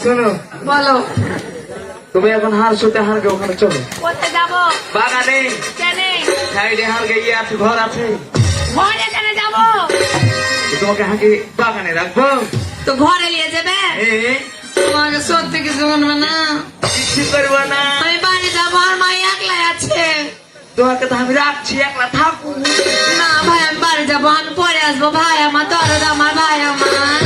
শোনো, বলো তুমি এখন হার শুতে হারকে ওখানে চলো। কোথায় যাবো? বাগানে কেন? সাইডে হারকে ইয়ে আছে, ঘর আছে। ঘরে কেন যাবো? তোমাকে হাঁকে বাগানে রাখবো। তো ঘরে নিয়ে যাবে? তোমাকে সত্যি কিছু বলবে না, কিছু করবো না। আমি বাড়ি যাবো, আর মা একলাই আছে। তোমাকে তো আমি রাখছি, একলা থাকো না ভাই, আমি বাড়ি যাবো, আমি পরে আসবো। ভাই আমার দরদ, আমার ভাই আমার।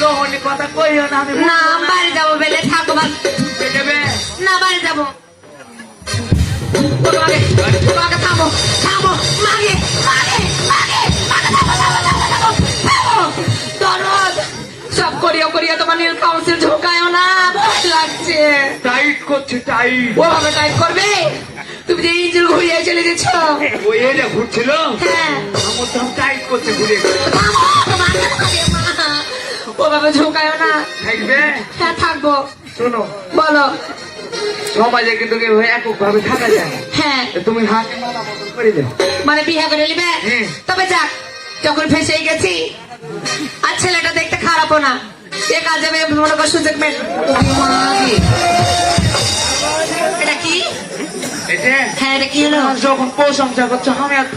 লোহনি কথা কইও না। আমি না, আমি বাড়ি যাবো, বেলে থাকো। না, বাড়ি যাবো। তোমাকে থামো, থামো, মাগে মাগে মাগে মাগে, থামো, থামো, থামো, থামো, থামো। দরদ সব করিয়া করিয়া তোমার নীল কাউন্সিল ঝোঁকায়ও না, ভয় লাগছে। টাইট করছি, টাইট। ওভাবে টাইট করবে? তুমি যে ইঞ্জিন ঘুরিয়ে চলে গেছ। ওই এটা ঘুরছিল। হ্যাঁ, আমার তো টাইট করছে, ঘুরিয়ে। থামো, তোমাকে মাগে মা। ওভাবে ঝোঁকায়ও না। থাকবে? হ্যাঁ, থাকবো। শোনো, বলো। সমাজে কিন্তু কেউ একক ভাবে থাকা যায় না। হ্যাঁ, তুমি হাতে মালা বদল করে দাও। মানে বিয়ে করে নিবে? হ্যাঁ। তবে যাক, যখন ফেসেই গেছি, আর ছেলেটা দেখতে খারাপও না, এ কাজে আমি মনে কর সুযোগ মেন। এটা কি? এটা? হ্যাঁ, এটা কি হলো? যখন প্রশংসা করছো আমি আর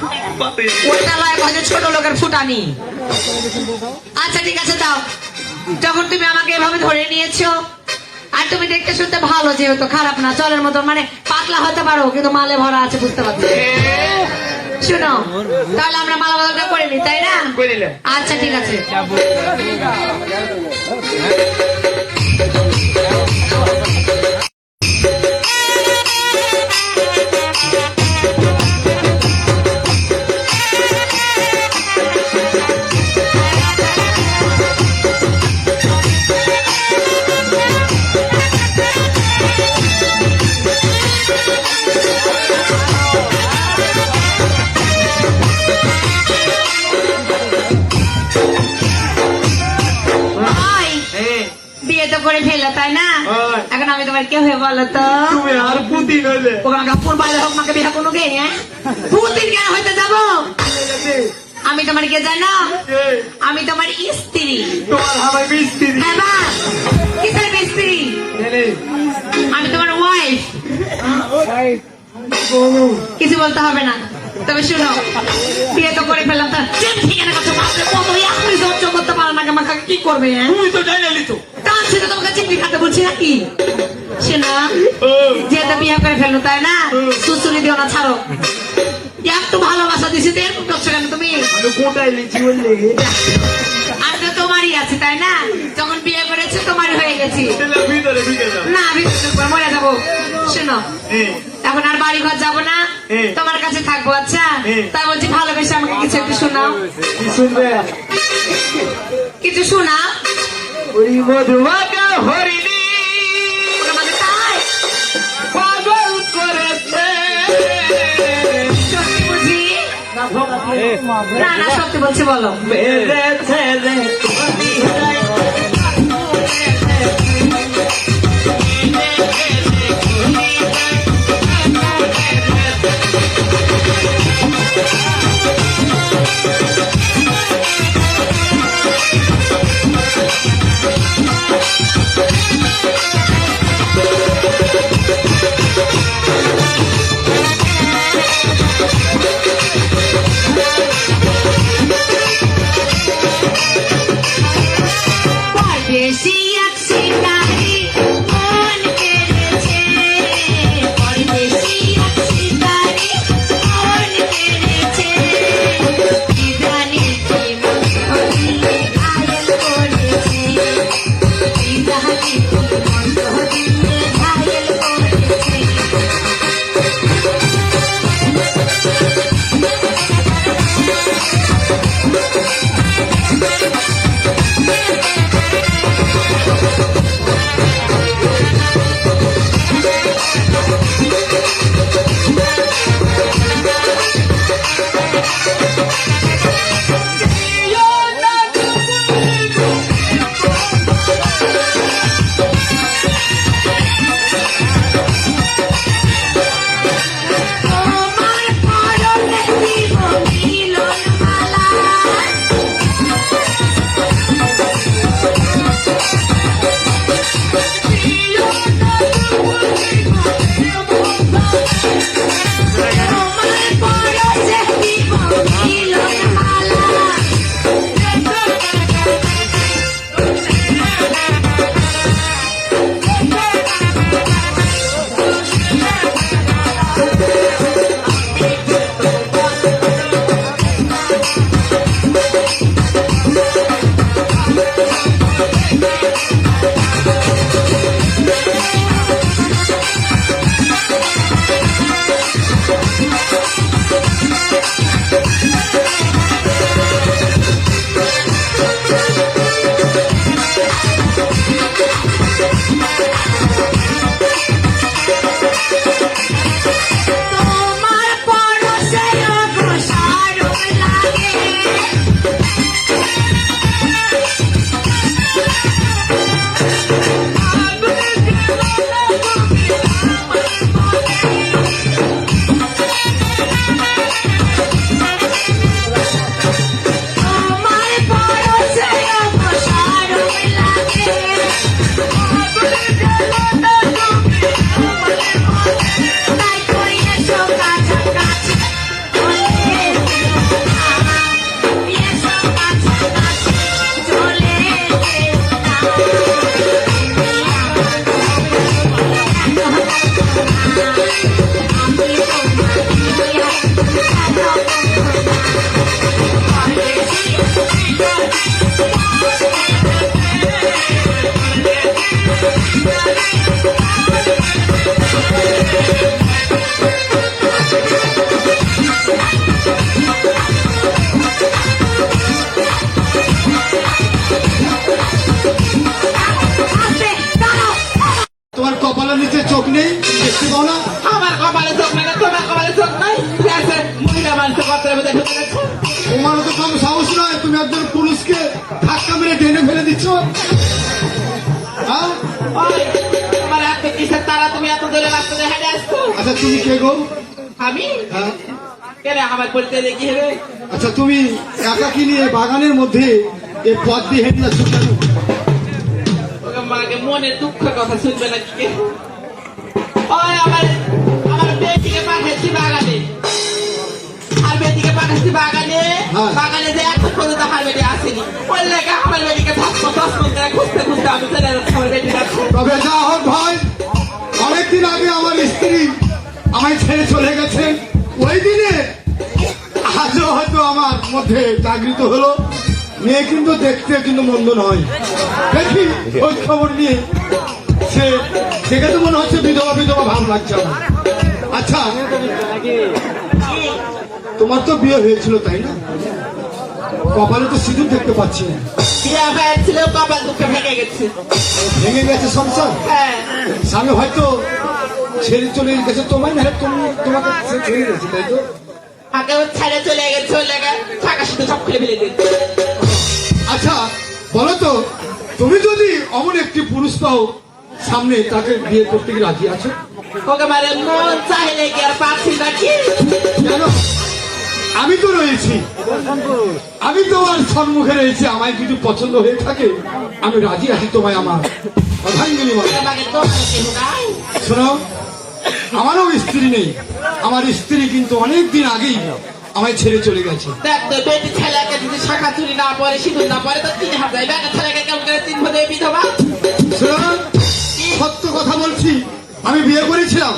ওইটা লয়, কত ছোট লোকের ফুটানি। আচ্ছা ঠিক আছে, দাও। যখন তুমি আমাকে এভাবে ধরে নিয়েছো, আর তুমি দেখতে শুনতে ভালো, যেহেতু খারাপ না, চলের মতো, মানে পাতলা হতে পারো কিন্তু মালে ভরা আছে, বুঝতে পারছি। শুনো, তাহলে আমরা মালা বদলটা করে নিই, তাই না? করিলে। আচ্ছা ঠিক আছে। বিয়ে তো করে ফেললো, তাই না? এখন আমি তোমার কে হয়ে বলো তো? তুমি আর পুতিন হইলে। পুর বাইরে হোক, মাকে বিয়ে কোনো গে পুতিন কেন হইতে যাবো? আমি তোমার কে জানো? আমি তোমার স্ত্রী। তোমার আমার মিস্ত্রি। হ্যাঁ বা, কিসের স্ত্রী? আমি তোমার ওয়াইফ। কিছু বলতে হবে না। তবে শুনো, বিয়ে তো করে ফেললাম, তার ঠিকানা কথা বাপরে, কত এখনই সহ্য করতে পারো না, আমাকে কি করবে? তুমি তো জানালি তো। তার ছিল তোমাকে চিংড়ি খাতে বলছি নাকি? শোনো, যেহেতু বিয়ে করে ফেললো, তাই না? সুসুলি দিও না, ছাড়ো। একটু ভালোবাসা দিছি তো এরকম করছো কেন তুমি? আমি কোটাই লিখি বললে আমি তো তোমারই আছি, তাই না? যখন বিয়ে করেছো তোমারই হয়ে গেছি। ভিতরে ঢুকে যাও। না, আমি মরে যাবো। শোনো, এখন আর বাড়ি ঘর যাবো না, তোমার কাছে থাকবো। আচ্ছা, তাই বলছি, ভালোবেসে আমাকে কিছু একটু শোনাও। কি শুনবে? কিছু শোনাও। ওই মধুমাকা হরিণী আমাকে তাই পাগল করেছে। সত্যি বুঝি? না না, সত্যি বলছি, বলো। বেড়েছে রে বেশি এক শিকারি মন কেড়েছে। তোমার পরশে অগ্রসর লাগে তোমার পরশে অগ্রসর লাগে তাই কই এসো কাছাকাছি চলে এসো কাছাকাছি চলে তোমার কপালের নিচে চোখ নেই, দেখতে পাও না? আমার কপালে চোখ নাই, তোমার কপালে চোখ নাই। ঠিক আছে, মহিলা মানুষের কথার মধ্যে ঢুকে গেছে। তোমারও তো কম সাহস নয়, তুমি একজন পুরুষকে ধাক্কা মেরে টেনে ফেলে দিচ্ছ। হ্যাঁ? ওই, তোমার হাতে কিসের তারা, তুমি এত দূরে রাস্তা দিয়ে হেঁটে আসছো? আচ্ছা তুমি কে গো? আমি হ্যাঁ? কেন আমার পরিচয় দেখি হবে? আচ্ছা তুমি একাকি নিয়ে বাগানের মধ্যে এই পথ দিয়ে হেঁটে যাচ্ছ কেন? ওকে মাকে মনে দুঃখের কথা শুনবে না কি? ওই আমার বেটিকে পাঠাচ্ছি বাগানে, আর বেটিকে পাঠাচ্ছি বাগানে, হ্যাঁ। বাগানে যে এখন পর্যন্ত আমার বেটি আসেনি। ওই লেগে আমার বেটিকে 10 মিনিট খুঁজতে খুঁজতে আমি চলে যাচ্ছি আমার বেটি কাছে। তবে যা হোক ভাই, অনেকদিন আগে আমার স্ত্রী আমায় ছেড়ে চলে গেছে। ওই দিনে আজও হয়তো আমার মধ্যে জাগৃত হলো, মেয়ে কিন্তু দেখতে কিন্তু মন্দ নয়। দেখি খোঁজ খবর নিয়ে সে দেখে তো মনে হচ্ছে বিধবা বিধবা ভাব লাগছে আমার। আচ্ছা তোমার তো বিয়ে হয়েছিল তাই না? কপালে তো সিঁদুর দেখতে পাচ্ছি না। বিয়ে হয়েছিল, কপাল দুঃখে ভেঙে গেছে। ভেঙে গেছে সংসার। হ্যাঁ, স্বামী হয়তো ছেড়ে চলে গেছে তোমায়, না তুমি তোমাকে সে ছেড়ে গেছে তাই তো? আগে ও ছেড়ে চলে গেছে, ওই লেগে থাকা শুধু সব খুলে ফেলে দিচ্ছে। আচ্ছা বলো তো, তুমি যদি অমন একটি পুরুষ পাও সামনে, তাকে বিয়ে করতে কি রাজি আছো? ওকে মারে মন চাইলে কি আর পাচ্ছি নাকি? জানো আমি তো রয়েছি, আমি তোমার সম্মুখে রয়েছি। আমায় কিছু পছন্দ হয়ে থাকে আমি রাজি আছি তোমায় আমার অর্ধাঙ্গিনী বলে। আমাকে তো কেউ নাই। শোনো, আমারও স্ত্রী নেই। আমার স্ত্রী কিন্তু অনেক দিন আগেই আমায় ছেড়ে চলে গেছে। দেখ তো, বেটি ছেলেকে যদি শাখা চুরি না পরে, সিঁদুর না পরে, তো 3,000। বেটা ছেলেকে কেমন করে 3 ভোদে বিধবা? শোনো, সত্য কথা বলছি, আমি বিয়ে করেছিলাম,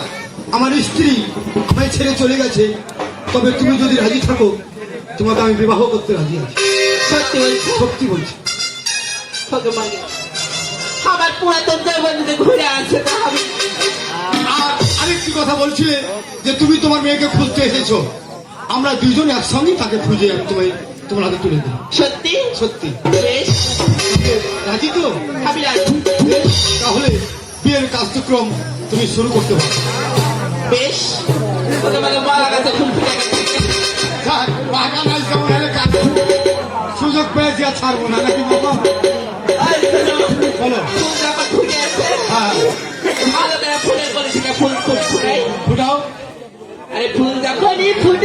আমার স্ত্রী আমায় ছেড়ে চলে গেছে। তবে তুমি যদি রাজি থাকো, তোমাকে আমি বিবাহ করতে রাজি আছি। সত্যি বলছি, সত্যি বলছি। ওকে মারে আমার পুরাতন জীবন যদি ঘুরে আসে তো আমি আর আরেকটি কথা বলছিলে যে তুমি তোমার মেয়েকে খুঁজতে এসেছো। আমরা দুজন একসঙ্গে তাকে খুঁজে তোমার হাতে তুলে দিই। সত্যি সত্যি বেশ, রাজি তো? আমি রাজি। বেশ, তাহলে বিয়ের কার্যক্রম তুমি শুরু করতে পারো। বেশ, ওকে মানে মারা গেছে, ফুল ফুটে গেছে। যাক, বাগান আজ কেমন হলে কাজ সুযোগ পেয়েছি আর ছাড়বো না, নাকি বাবা? আর শোনো, বলো। ফুল যখন ফুটে আছে, হ্যাঁ, ভালো করে ফুলের কলি থেকে ফুল ফুল ফুটাই। ফুটাও। আরে ফুল যখনই ফুটে